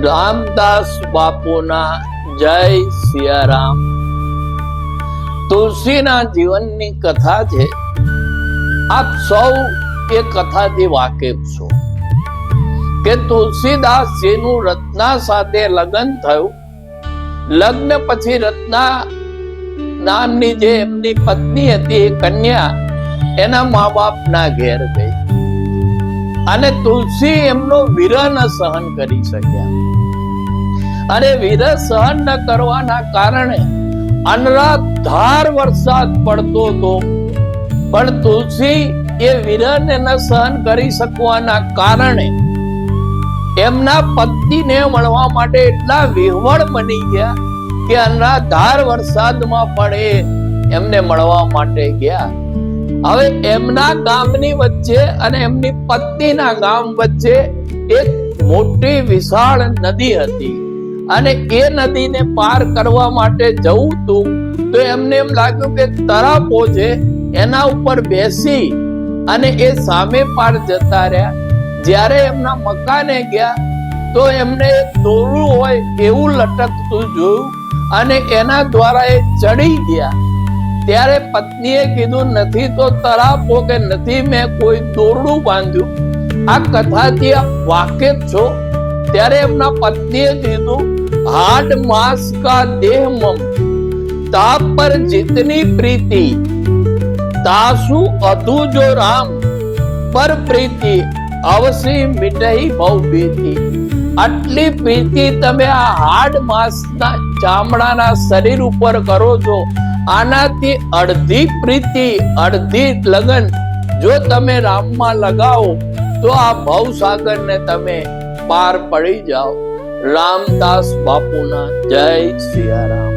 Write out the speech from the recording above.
રામદાસ બાપુના જય સિયારામ. તુલસીના જીવનની કથા છે. આપ સૌ એ કથાથી વાકેફ છો કે તુલસીદાસજીનું રત્ના સાથે લગ્ન થયું. લગ્ન પછી રત્ના નામની જે એમની પત્ની હતી એ કન્યા એના મા બાપના ઘેર ગઈ અને તુલસી એમનો વિરહ ન સહન કરી શક્યા. અને વિરહ સહન ન કરવાના કારણે અનરાધાર વરસાદ પડતો હતો, પણ તુલસી એ વિરહને ન સહન કરી શકવાના કારણે એમના પતિને મળવા માટે એટલા વિહવળ બની ગયા કે અનરાધાર વરસાદમાં પણ એમને મળવા માટે ગયા. હવે એમના ગામની વચ્ચે અને એમની પત્નીના ગામ વચ્ચે એક મોટી વિશાળ નદી હતી અને એ નદીને પાર કરવા માટે જવું હતું તો એમને એમ લાગ્યું કે તરાપો છે એના ઉપર બેસી અને એ સામે પાર જતા રહ્યા. જ્યારે એમના મકાને ગયા તો એમને દોરડું હોય એવું લટકતું જોયું અને એના દ્વારા એ ચડી ગયા. ત્યારે પત્નીએ કીધું, નથી તો તરાપો કે નથી મેં કોઈ દોરડું બાંધ્યું. આ કથાથી આપ વાકેફ છો. ત્યારે એમના પત્નીએ કીધું, હાડ માંસ કા દેહ મમ તાપ પર જીતની પ્રીતિ તાસુ અધુ જો રામ પર પ્રીતિ અવસી મિટહી ભવ ભીતિ. આટલી પ્રીતિ તમે આ હાડ માંસના ચામડાના શરીર ઉપર કરો છો, આનાથી અડધી પ્રીતિ અડધી લગન જો તમે રામમાં લગાવો તો આ ભવસાગરને તમે પાર પડી જાઓ. રામદાસ બાપુના જય સિયારામ.